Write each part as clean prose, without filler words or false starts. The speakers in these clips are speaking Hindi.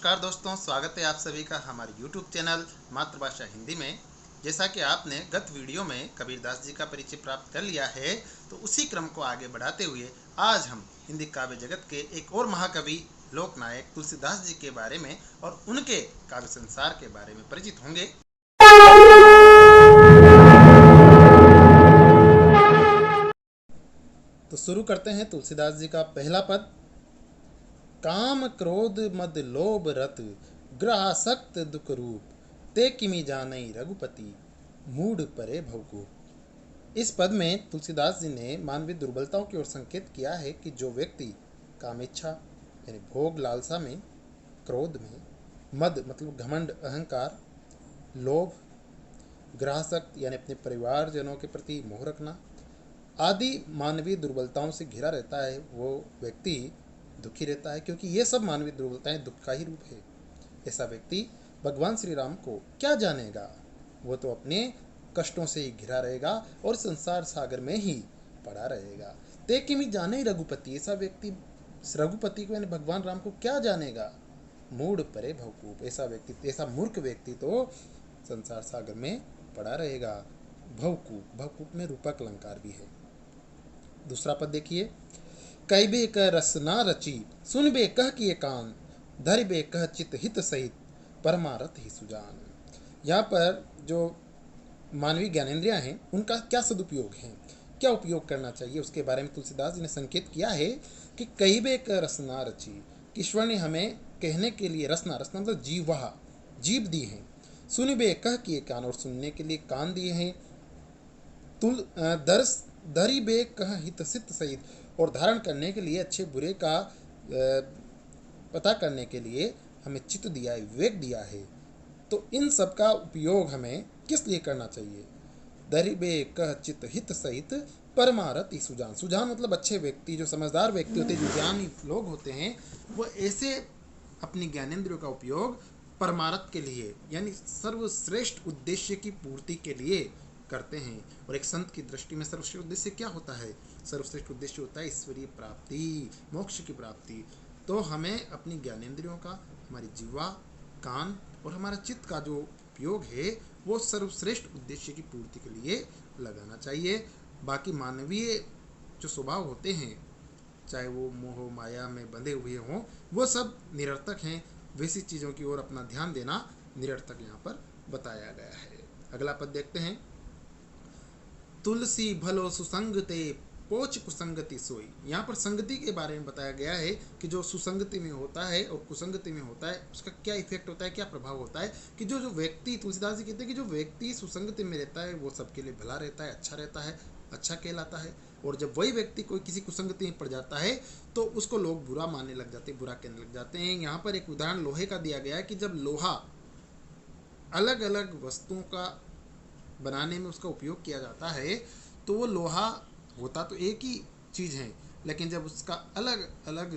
नमस्कार दोस्तों, स्वागत है आप सभी का हमारे YouTube चैनल मातृभाषा हिंदी में। जैसा कि आपने गत वीडियो में कबीरदास जी का परिचय प्राप्त कर लिया है, तो उसी क्रम को आगे बढ़ाते हुए आज हम हिंदी काव्य जगत के एक और महाकवि लोकनायक तुलसीदास जी के बारे में और उनके काव्य संसार के बारे में परिचित होंगे। तो शुरू करते हैं तुलसीदास जी का पहला पद। काम क्रोध मद लोभ रत ग्रहासक्त दुख रूप ते किमि जानई रघुपति मूढ़ परे भवकूप। इस पद में तुलसीदास जी ने मानवीय दुर्बलताओं की ओर संकेत किया है कि जो व्यक्ति कामेच्छा यानी भोग लालसा में, क्रोध में, मद मतलब घमंड अहंकार, लोभ, ग्रहासक्त यानी अपने परिवारजनों के प्रति मोह रखना आदि मानवीय दुर्बलताओं से घिरा रहता है, वो व्यक्ति दुखी रहता है, क्योंकि ये सब मानवीय दुर्बलताएं दुख का ही रूप है। ऐसा व्यक्ति भगवान श्री राम को क्या जानेगा, वो तो अपने कष्टों से ही घिरा रहेगा और संसार सागर में ही पड़ा रहेगा। ते किमि जाने रघुपति, ऐसा व्यक्ति रघुपति को यानी भगवान राम को क्या जानेगा। मूढ़ परे भवकूप, ऐसा व्यक्ति, ऐसा मूर्ख व्यक्ति तो संसार सागर में पड़ा रहेगा। भवकूप, भवकूप में रूपक अलंकार भी है। दूसरा पद देखिए। कैबे कह रसना रची सुनबे कह किए कान धरिबे कह चित हित सहित परमारथ ही सुजान। यहाँ पर जो मानवीय ज्ञानेंद्रियां हैं उनका क्या सदुपयोग है, क्या उपयोग करना चाहिए, उसके बारे में तुलसीदास जी ने संकेत किया है कि कैबे कह रसना रची, ईश्वर ने हमें कहने के लिए रसना, रसना मतलब जीवा, जीव दी है। सुनबे कह किए कान, और सुनने के लिए कान दिए हैं। तुल दर्श धरी बे कह हित सित सहित, और धारण करने के लिए, अच्छे बुरे का पता करने के लिए हमें चित्त दिया है, विवेक दिया है। तो इन सब का उपयोग हमें किस लिए करना चाहिए। धरी बे कह चित्त हित सहित परमारथ ही सुजान। सुजान मतलब अच्छे व्यक्ति, जो समझदार व्यक्ति होते हैं, जो ज्ञानी लोग होते हैं, वो ऐसे अपनी ज्ञानेंद्रियों का उपयोग परमारथ के लिए यानी सर्वश्रेष्ठ उद्देश्य की पूर्ति के लिए करते हैं। और एक संत की दृष्टि में सर्वश्रेष्ठ उद्देश्य क्या होता है? सर्वश्रेष्ठ उद्देश्य होता है ईश्वरीय प्राप्ति, मोक्ष की प्राप्ति। तो हमें अपनी ज्ञानेंद्रियों का, हमारी जीवा, कान और हमारा चित्त का जो उपयोग है वो सर्वश्रेष्ठ उद्देश्य की पूर्ति के लिए लगाना चाहिए। बाकी मानवीय जो स्वभाव होते हैं, चाहे वो मोह माया में बंधे हुए हों, वो सब निरर्थक हैं। वैसी चीज़ों की ओर अपना ध्यान देना निरर्थक यहाँ पर बताया गया है। अगला पद देखते हैं। तुलसी भलो सुसंगते पोच कुसंगति सोई। यहाँ पर संगति के बारे में बताया गया है कि जो सुसंगति में होता है और कुसंगति में होता है उसका क्या इफेक्ट होता है, क्या प्रभाव होता है। कि जो जो व्यक्ति, तुलसीदास जी कहते हैं कि जो व्यक्ति सुसंगति में रहता है वो सबके लिए भला रहता है, अच्छा रहता है, अच्छा कहलाता है। और जब वही व्यक्ति कोई किसी कुसंगति में पड़ जाता है तो उसको लोग बुरा मानने लग जाते हैं, बुरा कहने लग जाते हैं। यहाँ पर एक उदाहरण लोहे का दिया गया है कि जब लोहा अलग अलग वस्तुओं का बनाने में उसका उपयोग किया जाता है तो वो लोहा होता तो एक ही चीज़ है, लेकिन जब उसका अलग अलग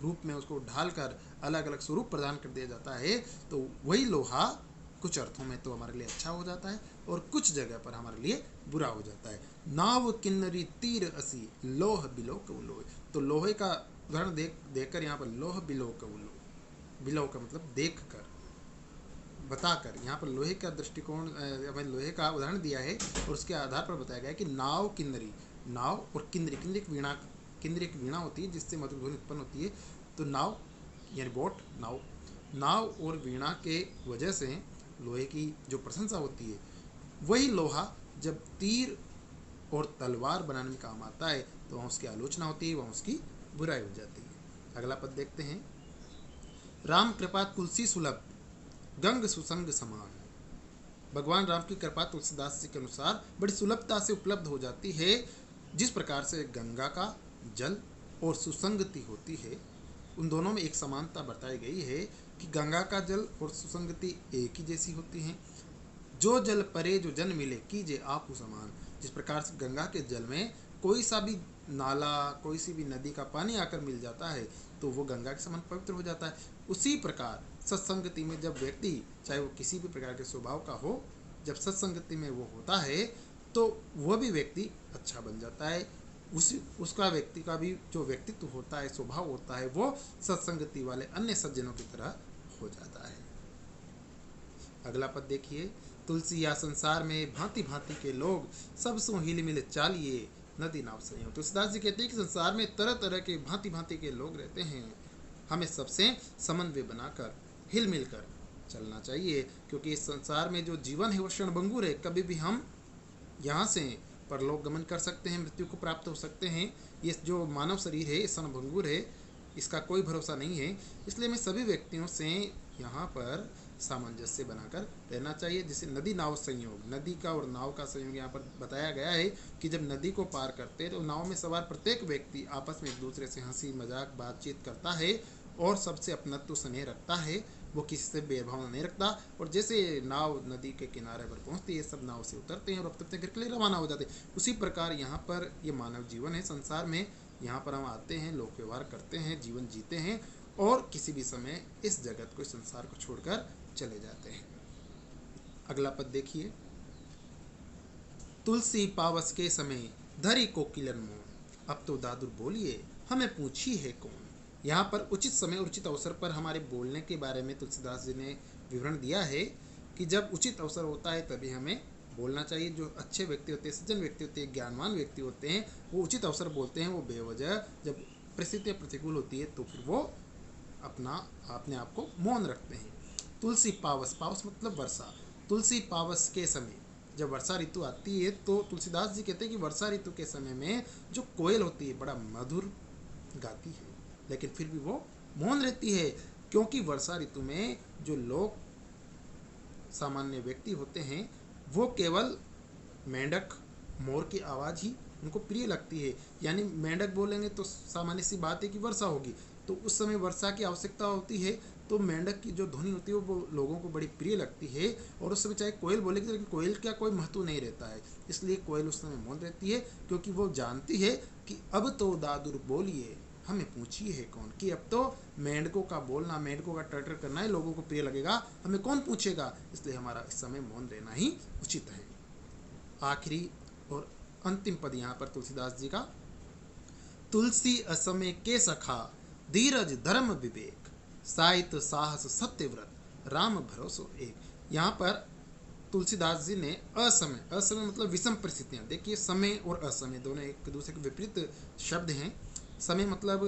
रूप में उसको ढालकर अलग अलग स्वरूप प्रदान कर दिया जाता है तो वही लोहा कुछ अर्थों में तो हमारे लिए अच्छा हो जाता है और कुछ जगह पर हमारे लिए बुरा हो जाता है। नाव किन्नरी तीर असी लोह बिलो कवलोह। तो लोहे का उदाहरण देखकर यहाँ पर लोह बिलो कवलोह, बिलो का मतलब देख कर, बताकर, यहाँ पर लोहे का दृष्टिकोण, लोहे का उदाहरण दिया है और उसके आधार पर बताया गया है कि नाव किन्नरी, नाव और किन्नरी, किन्नरी एक वीणा, किन्नरी एक वीणा होती है जिससे मधुर ध्वनि उत्पन्न होती है। तो नाव यानी बोट, नाव, नाव और वीणा के वजह से लोहे की जो प्रशंसा होती है, वही लोहा जब तीर और तलवार बनाने में काम आता है तो वहाँ उसकी आलोचना होती है, वहाँ उसकी बुराई हो जाती है। अगला पद देखते हैं। राम कृपा तुलसी सुलभ गंग सुसंग समान। भगवान राम की कृपा तुलसीदास जी के अनुसार बड़ी सुलभता से उपलब्ध हो जाती है। जिस प्रकार से गंगा का जल और सुसंगति होती है, उन दोनों में एक समानता बताई गई है कि गंगा का जल और सुसंगति एक ही जैसी होती हैं। जो जल परे जो जन मिले कीजे आपु समान। जिस प्रकार से गंगा के जल में कोई सा भी नाला, कोई सी भी नदी का पानी आकर मिल जाता है तो वो गंगा के समान पवित्र हो जाता है। उसी प्रकार सत्संगति में जब व्यक्ति, चाहे वो किसी भी प्रकार के स्वभाव का हो, जब सत्संगति में वो होता है तो वह भी व्यक्ति अच्छा बन जाता है। उसका व्यक्ति का भी जो व्यक्तित्व होता है, स्वभाव होता है, वो सत्संगति वाले अन्य सज्जनों की तरह हो जाता है। अगला पद देखिए, तुलसी या संसार में भांति भांति के लोग सब सो हिल मिल चालिए नदी नाव संयोग। तुलसीदास जी कहते हैं कि संसार में तरह तरह के भांति भांति के लोग रहते हैं, हमें सबसे समन्वय बनाकर हिल मिल कर चलना चाहिए, क्योंकि इस संसार में जो जीवन है वो क्षणभंगुर है। कभी भी हम यहाँ से परलोक गमन कर सकते हैं, मृत्यु को प्राप्त हो सकते हैं। ये जो मानव शरीर है क्षणभंगुर है, इसका कोई भरोसा नहीं है। इसलिए हमें सभी व्यक्तियों से यहाँ पर सामंजस्य बनाकर रहना चाहिए। जैसे नदी नाव संयोग, नदी का और नाव का संयोग यहाँ पर बताया गया है कि जब नदी को पार करते हैं तो नाव में सवार प्रत्येक व्यक्ति आपस में एक दूसरे से हंसी मजाक बातचीत करता है और सबसे अपनत्व स्नेह रखता है, वो किसी से भेदभाव नहीं रखता। और जैसे नाव नदी के किनारे पर पहुंचती है, सब नाव से उतरते हैं और अपने घर के लिए रवाना हो जाते हैं। उसी प्रकार यहाँ पर ये मानव जीवन है, संसार में यहाँ पर हम आते हैं, लोक व्यवहार करते हैं, जीवन जीते हैं और किसी भी समय इस जगत को, संसार को छोड़कर चले जाते हैं। अगला पद देखिए, तुलसी पावस के समय धरी कोकिलन मोन, अब तो दादुर बोलिए हमें पूछी है कौन। यहाँ पर उचित समय और उचित अवसर पर हमारे बोलने के बारे में तुलसीदास जी ने विवरण दिया है कि जब उचित अवसर होता है तभी हमें बोलना चाहिए। जो अच्छे व्यक्ति होते हैं, सज्जन व्यक्ति होते हैं, ज्ञानवान व्यक्ति होते हैं, वो उचित अवसर बोलते हैं। वो बेवजह जब परिस्थितियाँ प्रतिकूल होती है तो फिर वो अपने आप को मौन रखते हैं। तुलसी पावस, पावस मतलब वर्षा, तुलसी पावस के समय जब वर्षा ऋतु आती है तो तुलसीदास जी कहते हैं कि वर्षा ऋतु के समय में जो कोयल होती है बड़ा मधुर गाती है, लेकिन फिर भी वो मौन रहती है, क्योंकि वर्षा ऋतु में जो लोग सामान्य व्यक्ति होते हैं वो केवल मेंढक मोर की आवाज़ ही उनको प्रिय लगती है। यानी मेंढक बोलेंगे तो सामान्य सी बात है कि वर्षा होगी, तो उस समय वर्षा की आवश्यकता होती है, तो मेंढक की जो ध्वनि होती है वो लोगों को बड़ी प्रिय लगती है। और उस समय चाहे कोयल बोलेगी, लेकिन कोयल का कोई महत्व नहीं रहता है, इसलिए कोयल उस समय मौन रहती है, क्योंकि वो जानती है कि अब तो दादुर बोलिए हमें पूछिए है कौन, कि अब तो मेंढकों का बोलना, मेंढकों का टटर करना है लोगों को प्रिय लगेगा, हमें कौन पूछेगा, इसलिए हमारा इस समय मौन रहना ही उचित है। आखिरी और अंतिम पद यहाँ पर तुलसीदास जी का, तुलसी असमय के सखा धीरज धर्म विवेक, साहित्य साहस सत्यव्रत राम भरोसो एक। यहाँ पर तुलसीदास जी ने असमय, असमय मतलब विषम परिस्थितियाँ, देखिए समय और असमय दोनों एक दूसरे के विपरीत शब्द हैं। समय मतलब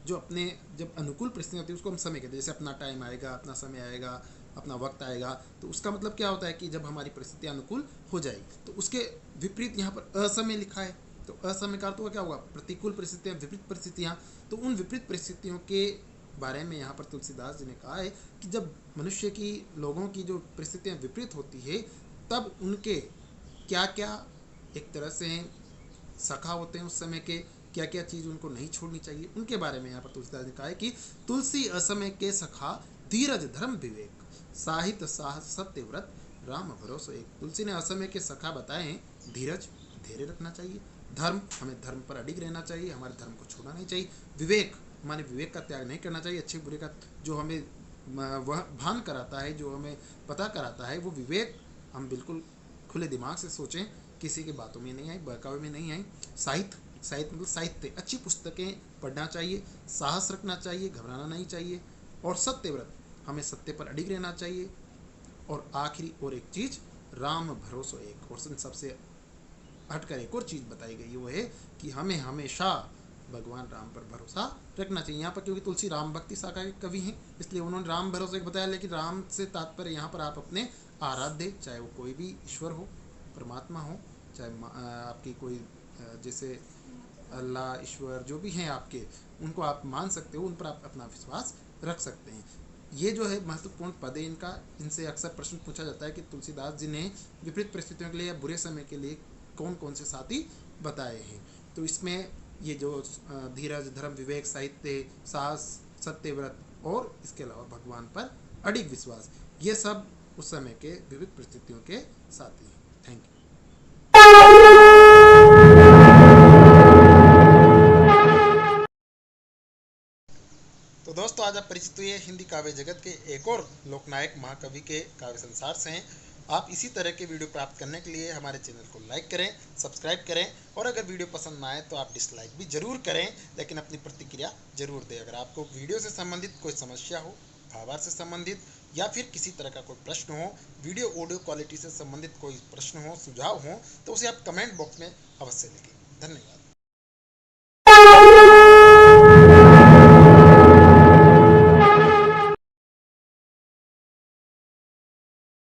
जो अपने जब अनुकूल परिस्थिति होती है उसको हम समय कहते हैं, जैसे अपना टाइम आएगा, अपना समय आएगा, अपना वक्त आएगा, तो उसका मतलब क्या होता है कि जब हमारी परिस्थितियाँ अनुकूल हो जाएगी। तो उसके विपरीत यहाँ पर असमय लिखा है, तो असमय का अर्थ हुआ क्या हुआ, प्रतिकूल परिस्थितियाँ, विपरीत परिस्थितियाँ। तो उन विपरीत परिस्थितियों के बारे में यहाँ पर तुलसीदास जी ने कहा है कि जब मनुष्य की, लोगों की जो परिस्थितियाँ विपरीत होती है तब उनके क्या क्या एक तरह से सखा होते हैं, उस समय के क्या क्या चीज़ उनको नहीं छोड़नी चाहिए, उनके बारे में यहाँ पर तुलसीदास ने कहा है कि तुलसी असमय के सखा धीरज धर्म विवेक, साहित्य साहस सत्यव्रत राम भरोसो एक। तुलसी ने असमय के सखा बताए हैं, धीरज, धैर्य रखना चाहिए, धर्म, हमें धर्म पर अडिग रहना चाहिए, हमारे धर्म को छोड़ना नहीं चाहिए, विवेक, हमारे विवेक का त्याग नहीं करना चाहिए, अच्छे बुरे का जो हमें वह भान कराता है, जो हमें पता कराता है, वो विवेक हम बिल्कुल खुले दिमाग से सोचें, किसी की बातों में नहीं आई, बहकावे में नहीं आई। साहित्य, साहित्य मतलब साहित्य, अच्छी पुस्तकें पढ़ना चाहिए, साहस रखना चाहिए, घबराना नहीं चाहिए, और सत्यव्रत, हमें सत्य पर अडिग रहना चाहिए। और आखिरी और एक चीज़, राम भरोसो एक, और सबसे हटकर एक और चीज़ बताई गई, वो है कि हमें हमेशा भगवान राम पर भरोसा रखना चाहिए। यहाँ पर क्योंकि तुलसी राम भक्ति शाखा के कवि हैं, इसलिए उन्होंने राम भरोसा एक बताया, लेकिन राम से तात्पर्य यहाँ पर आप अपने आराध्य, चाहे वो कोई भी ईश्वर हो, परमात्मा हो, चाहे आपकी कोई जैसे अल्लाह, ईश्वर जो भी हैं आपके, उनको आप मान सकते हो, उन पर आप अपना विश्वास रख सकते हैं। ये जो है महत्वपूर्ण पद है इनका, इनसे अक्सर प्रश्न पूछा जाता है कि तुलसीदास जी ने विपरीत परिस्थितियों के लिए या बुरे समय के लिए कौन कौन से साथी बताए हैं। तो इसमें ये जो धीरज धर्म विवेक साहित्य साहस सत्यव्रत और इसके अलावा भगवान पर अडिग विश्वास, ये सब उस समय के विविध परिस्थितियों के साथी हैं। Thank you. तो दोस्तों आज आप परिचित हुए हिंदी काव्य जगत के एक और लोकनायक महाकवि के काव्य संसार से हैं। आप इसी तरह के वीडियो प्राप्त करने के लिए हमारे चैनल को लाइक करें, सब्सक्राइब करें, और अगर वीडियो पसंद ना आए तो आप डिसलाइक भी जरूर करें, लेकिन अपनी प्रतिक्रिया जरूर दें। अगर आपको वीडियो से संबंधित कोई समस्या हो, भावार्थ से संबंधित या फिर किसी तरह का कोई प्रश्न हो, वीडियो ऑडियो क्वालिटी से संबंधित कोई प्रश्न हो, सुझाव हो, तो उसे आप कमेंट बॉक्स में अवश्य लिखें। धन्यवाद।